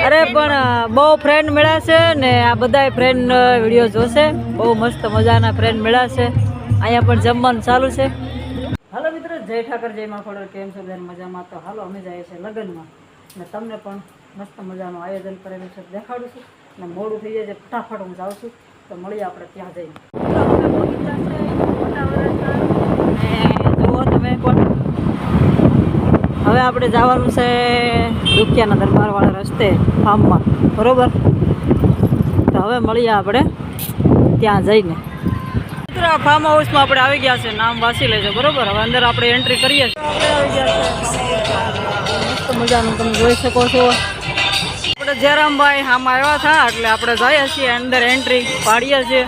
અરે પણ બહુ ફ્રેન્ડ મળ્યા છે ને આ બધા ફ્રેન્ડ વિડીયો જોશે. બહુ મસ્ત મજાના ફ્રેન્ડ મળ્યા છે. અહીંયા પણ જમવાનું ચાલુ છે. હાલો મિત્રો, જય ઠાકર, જય માં ખોડલ. કેમ છો બેન? મજામાં? તો હાલો અમે જઈએ છીએ લગ્નમાં ને તમને પણ મસ્ત મજાનું આયોજન કરેલું છે દેખાડું છું. ને મોડું થઈ જાય છે, ફટાફટ હું જાઉં છું. તો મળીએ આપણે ત્યાં જઈને. જુઓ તમે પણ, હવે આપણે જવાનું છે દુખિયાના દરબારવાળા રસ્તે ફાર્મમાં, બરાબર? તો હવે મળીએ આપણે ત્યાં જઈને. મિત્રો આ ફાર્મ હાઉસમાં આપણે આવી ગયા છે, નામ વાંચી લેજો, બરાબર? હવે અંદર આપણે એન્ટ્રી કરીએ છીએ. આવી ગયા છે મસ્ત મજાનું, તમે જોઈ શકો છો. આપણે જયરામભાઈ આમ આવ્યા હતા એટલે આપણે જઈએ છીએ અંદર, એન્ટ્રી પાડીએ છીએ.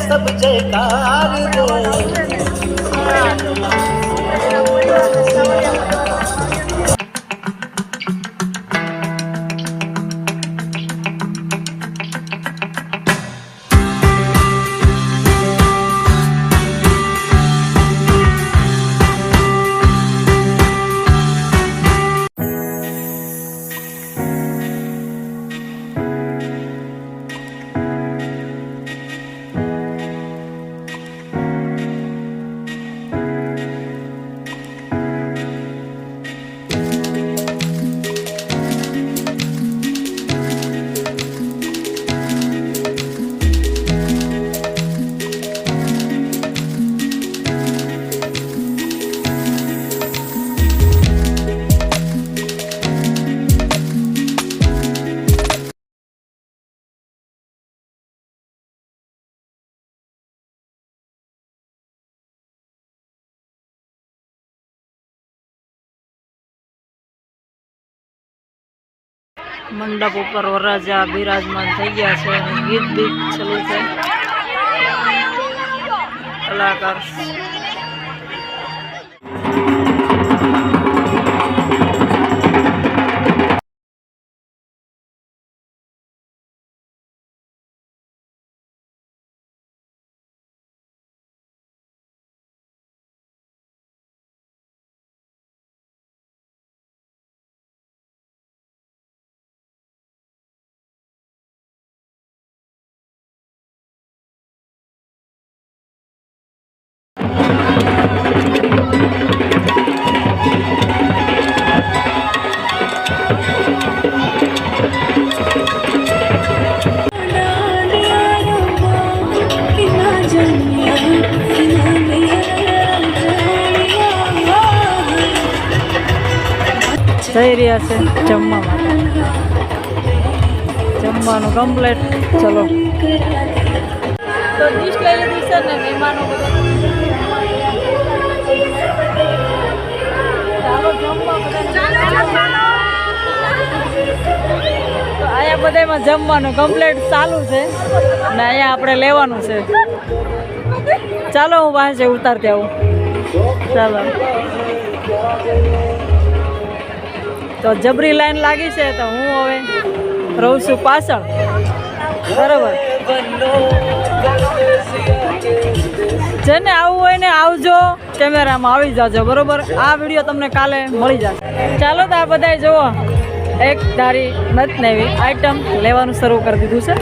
सब जयकार મંડપ ઉપર વરરાજા બિરાજમાન થઈ ગયા છે અને ગીત બીત ચાલુ છે. કલાકાર જઈ રહ્યા છે જમવા માટે. જમવાનું કમ્પ્લીટ. ચલો તો ડિશ લઈ લીધી છે ને મહેમાનો બધા. ચાલો જમવા બધા. તો અહીંયા બધામાં જમવાનું કમ્પ્લીટ ચાલુ છે ને અહીંયા આપણે લેવાનું છે. ચાલો હું પાસે ઉતારતી આવું. ચાલો તો જબરી લાઈન લાગી છે તો હું હવે રહું છું પાછળ, બરાબર? જેને આવવું હોય ને આવજો, કેમેરામાં આવી જાજો, બરાબર? આ વિડીયો તમને કાલે મળી જશે. ચાલો તો આ બધાય જુઓ, એક ધારી નત નવી આઈટમ લેવાનું શરૂ કરી દીધું છે.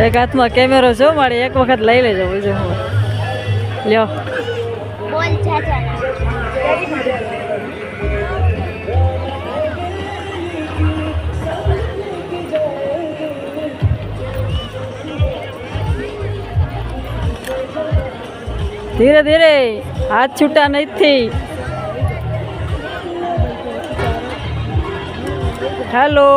એક હાથમાં કેમેરો છો મારે, એક વખત લઈ લેજો. બીજું હું લ્યો. ધીરે ધીરે, હાથ છૂટા નથી. હેલો.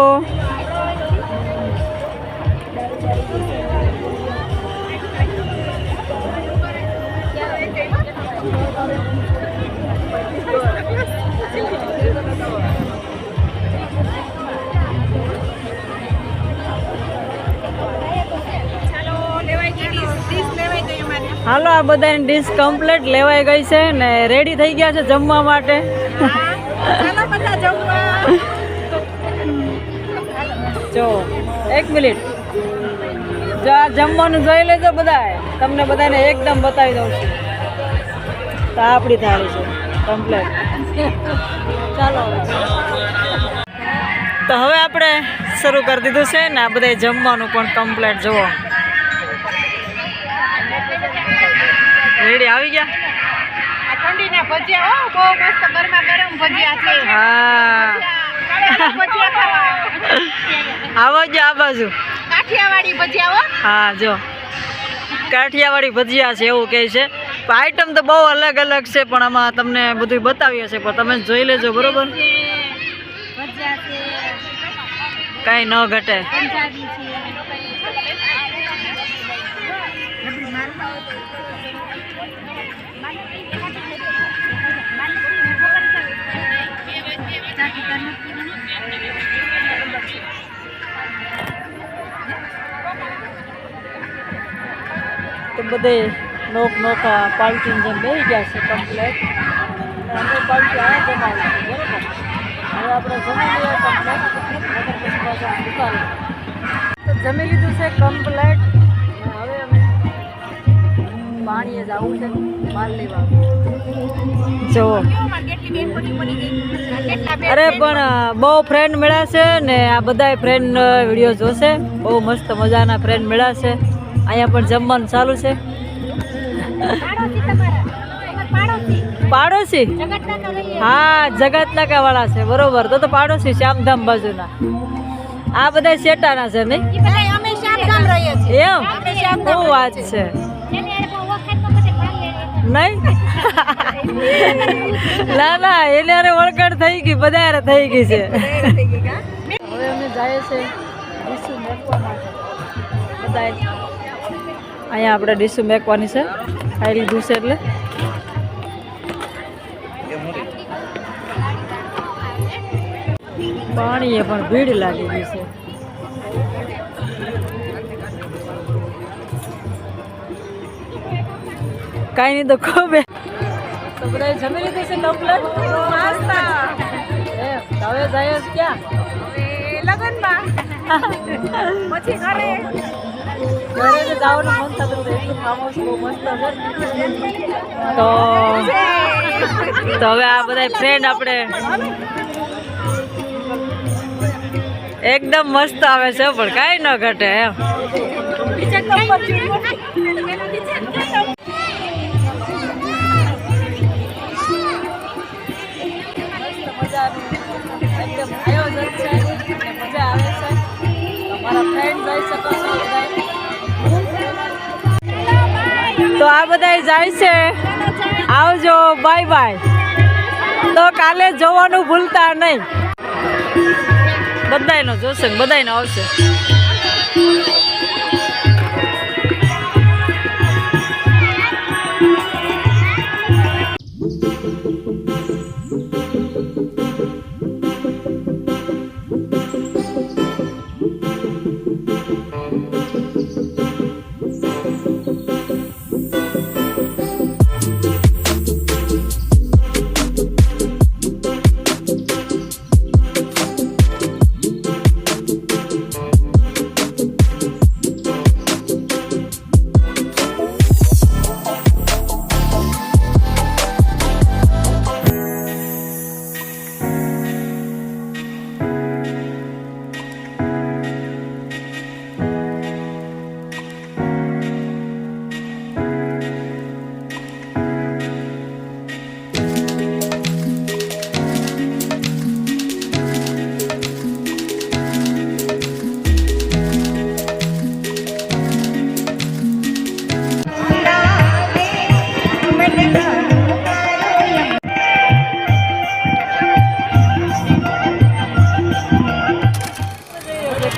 હાલો આ બધાની ડીશ કમ્પ્લીટ લેવાઈ ગઈ છે ને રેડી થઈ ગયા છે જમવા માટે. જો 1 મિનિટ, જો આ જમવાનું જોઈ લેજો બધાએ, તમને બધાને એકદમ બતાવી દઉં છું. તો આપણી થાળી છે કમ્પ્લીટ. ચાલો તો હવે આપણે શરૂ કરી દીધું છે ને આ બધા જમવાનું પણ કમ્પ્લીટ. જુઓ રેડી આવી ગયા. ઠંડીના ભજીયા બહુ મસ્ત ગરમા ગરમ ભજીયા છે. હા આવો જો આ બાજુ કાઠિયાવાડી ભજીયા. હા જો કાઠિયાવાડી ભજીયા છે એવું કહે છે. આઈટમ તો બહુ અલગ અલગ છે પણ આમાં તમને બધું બતાવીએ છે પણ તમે જોઈ લેજો બરોબર, કાંઈ ન ઘટે. તો બધે નોખા પાલટી જેમ બેસી ગયા છે કમ્પ્લેટ. અમે પાલટી આ જમાવી છે બરાબર. હવે આપણે જમી લઈએ કમ્પ્લેટ, પછી પાછા દુકાને. તો જમી લીધું છે કમ્પ્લેટ. હવે અમે પાણીએ જવું છે માલ લેવા. જો અરે પણ બહુ ફ્રેન્ડ મળ્યા છે ને આ બધા ફ્રેન્ડ વિડીયો જોશે. બહુ મસ્ત મજાના ફ્રેન્ડ મળ્યા છે. અહીંયા પણ જમવાનું ચાલુ છે. પાડોશી? હા જગતનાકા વાળા છે બરોબર. તો પાડોશી શ્યામધામ બાજુના. આ બધા શેટાના છે નહીં? એમ શું વાત છે નહીં? ના ના એને અરે ઓળખાણ થઈ ગઈ, બધા થઈ ગઈ છે. હવે અમે જાય છે ડીશું મેકવા માટે. બધા અહીંયા આપણે ડીશું મેકવાની છે. ખાઈ લીધું છે એટલે પાણીએ પણ ભીડ લાગી ગઈ છે. કાંઈ નહીં તો ખૂબ તો બધા જમી લીધું છે કમ્પ્લેટ. હવે જાય ક્યાં? લગનમાં પછી ઘરે ઘરે જવાનું મન થતું હતું. એટલું ખામોશ બહુ મસ્ત છે. તો હવે આ બધા ફ્રેન્ડ આપણે એકદમ મસ્ત આવે છે પણ કાંઈ ન ઘટે એમ. એકદમ આયોજન છે, મજા આવે છે. તમારા ફ્રેન્ડ જઈ શકો છો બધા. તો આ બધા જાય છે. આવજો, બાય બાય. તો કાલે જોવાનું ભૂલતા નહીં. બધાયનો જોશે, બધાયનો આવશે.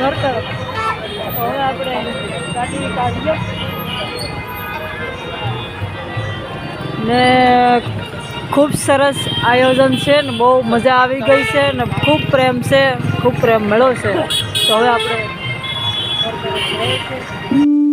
ઘર તરફ. તો હવે આપણે ગાડી કાઢીએ ને ખૂબ સરસ આયોજન છે ને બહુ મજા આવી ગઈ છે ને ખૂબ પ્રેમ છે, ખૂબ પ્રેમ મળ્યો છે. તો હવે આપણે ઘર તરફ જઈએ છીએ.